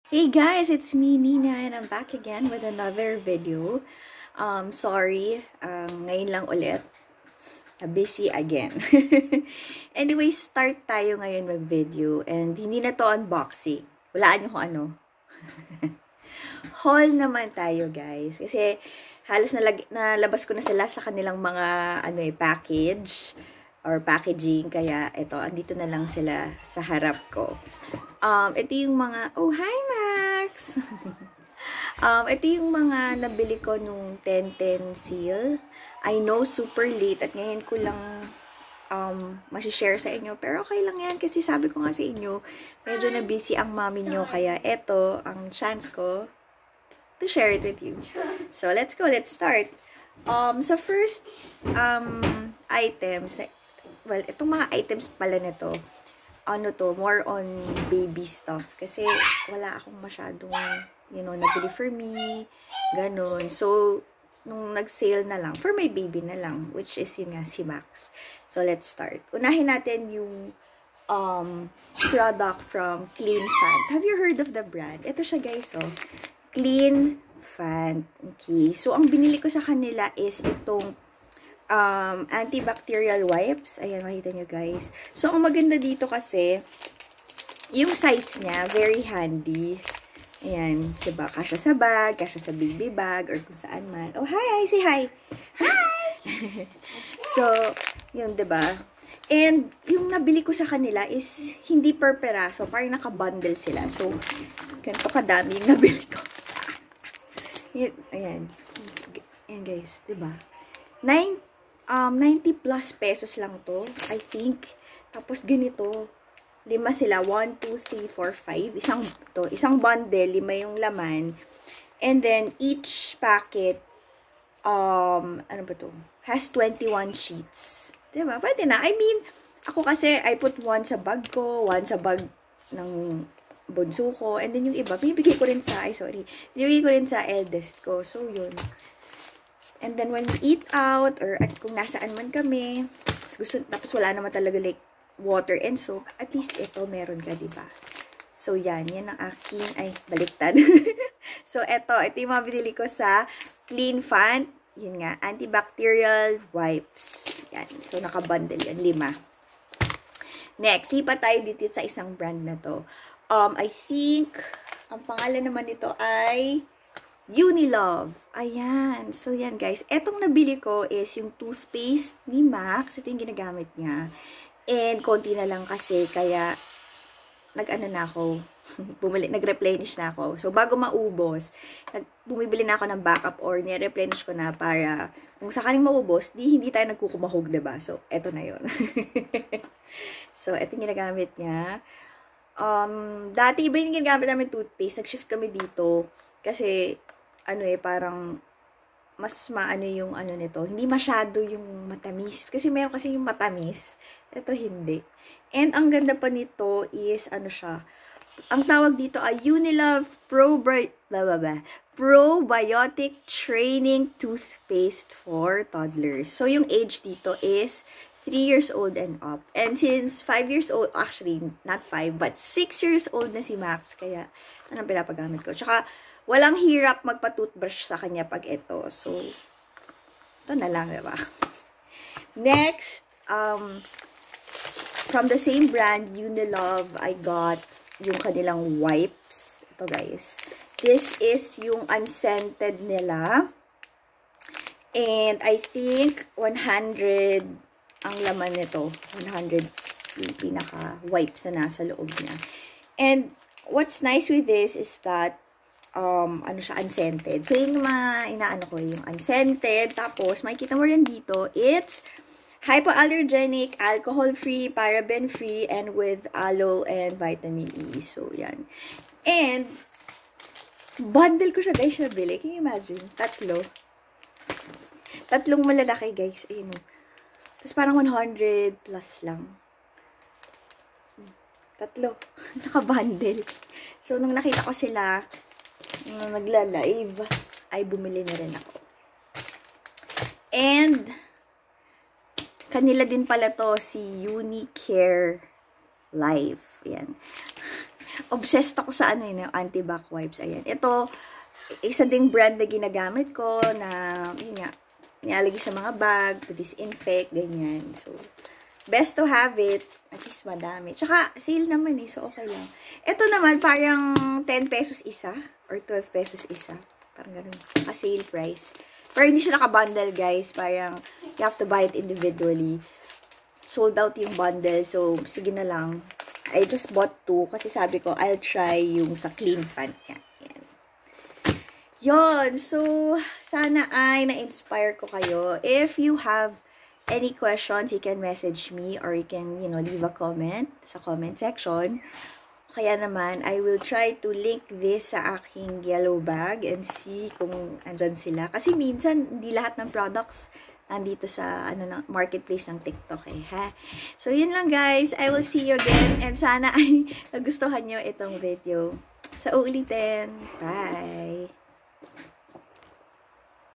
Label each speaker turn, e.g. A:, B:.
A: Hey guys, it's me, Nina, and I'm back again with another video. Sorry, ngayon lang ulit. Busy again. Anyway, start tayo ngayon mag-video. And hindi na to unboxing. Walaan nyo kung ano. Haul naman tayo, guys. Kasi halos nalabas ko na sila sa kanilang mga package or packaging. Kaya ito, andito na lang sila sa harap ko. Ito yung mga, oh, hi Max! Ito yung mga nabili ko nung 10-10 sale. I know, super late at ngayon ko lang masishare sa inyo. Pero okay lang yan kasi sabi ko nga sa inyo, medyo na busy ang mommy nyo. Kaya ito, ang chance ko to share it with you. So, let's go. Let's start. Sa first items, well, itong mga items pala nito, more on baby stuff. Kasi wala akong masyadong, nabili for me, ganun. So, nung nag-sale na lang, for my baby na lang, which is yun nga, si Max. So, let's start. Unahin natin yung product from Clean Fant. Have you heard of the brand? Ito siya, guys, oh. Clean Fant. Okay. So, ang binili ko sa kanila is itong antibacterial wipes. Ayan, makita nyo, guys. So, ang maganda dito kasi, yung size niya, very handy. Ayan, diba? Kasya sa bag, kasya sa baby bag, or kung saan man. Oh, hi! Say hi! Hi! So, yun, diba? And, yung nabili ko sa kanila is hindi per peraso. Parang naka-bundle sila. So, ganito kadami yung nabili ko. Ayan. Ayan, guys. Diba? 90 plus pesos lang to, I think. Tapos, ganito. 5 sila. 1, 2, 3, 4, 5. Isang bundle, 5 yung laman. And then, each packet, ano ba to? Has 21 sheets. Diba? Pwede na. I mean, ako kasi, I put one sa bag ko, one sa bag ng bunso ko, and then yung iba, binibigay ko rin sa, binibigay ko rin sa eldest ko. So, yun. And then, when we eat out, or at kung nasaan man kami, tapos wala naman talaga like water and soap, at least ito meron ka, diba? So, yan ang aking, baliktad. So, ito yung mga binili ko sa Clean Fant. Yun nga, antibacterial wipes. Yan. So, nakabundle yan. 5. Next, lipat tayo dito sa isang brand na to. I think, ang pangalan naman nito ay Unilove. Ayan. So, yan, guys. Etong nabili ko is yung toothpaste ni Max. Ito yung ginagamit niya. And, konti na lang kasi, kaya, nag-replenish na ako. So, bago maubos, bumibili na ako ng backup or ni-replenish ko na para, kung sakaling maubos, hindi tayo nagkukumahog, diba? So, eto na yun. So, eto yung ginagamit niya. Dati, iba yung ginagamit namin toothpaste. Nag-shift kami dito. Kasi, parang, mas yung nito. Hindi masyado yung matamis. Kasi meron kasi yung matamis. Ito hindi. And ang ganda pa nito is, siya. Ang tawag dito ay Unilove Probiotic Training Toothpaste for Toddlers. So, yung age dito is 3 years old and up. And since 5 years old, actually, not 5, but 6 years old na si Max. Kaya, anong pinapagamit ko. Tsaka, walang hirap magpa-toothbrush sa kanya pag ito. So, ito na lang, diba? Next, from the same brand, Unilove, I got yung kanilang wipes. Ito, guys. This is yung unscented nila. And I think 100 ang laman nito. 100 yung pinaka-wipes na nasa loob niya. And what's nice with this is that unscented. So, yung mga yung unscented. Tapos, makikita mo rin dito, it's hypoallergenic, alcohol-free, paraben-free, and with aloe and vitamin E. So, yan. And, bundle ko siya, guys, nabili. Can you imagine? 3. 3 malalaki, guys. Ayun. Tapos, parang 100 plus lang. 3. Naka-bundle. So, nung nakita ko sila, nagla-live, ay bumili na rin ako. And, kanila din pala to si Unicare Life. Yan. obsessed ako sa ano yun, anti-back wipes. Ayan. Ito, isa ding brand na ginagamit ko na, yun nga, nilalagay sa mga bag, to disinfect, ganyan. So, best to have it. At least madami. Tsaka, sale naman so okay lang. Ito naman, parang 10 pesos isa, or 12 pesos isa. Parang ganun. Sale price. Pero hindi siya naka-bundle, guys. Parang, you have to buy it individually. Sold out yung bundle. So, sige na lang. I just bought 2 kasi sabi ko, I'll try yung sa Clean Fan. Yan. Yon. So, sana ay na-inspire ko kayo. If you have any questions, you can message me or you can, leave a comment sa comment section. Kaya naman, I will try to link this sa aking yellow bag and see kung andyan sila. Kasi minsan, hindi lahat ng products nandito sa marketplace ng TikTok ha. So, yun lang guys. I will see you again. And sana ay nagustuhan nyo itong video. Sa uulitin. Bye!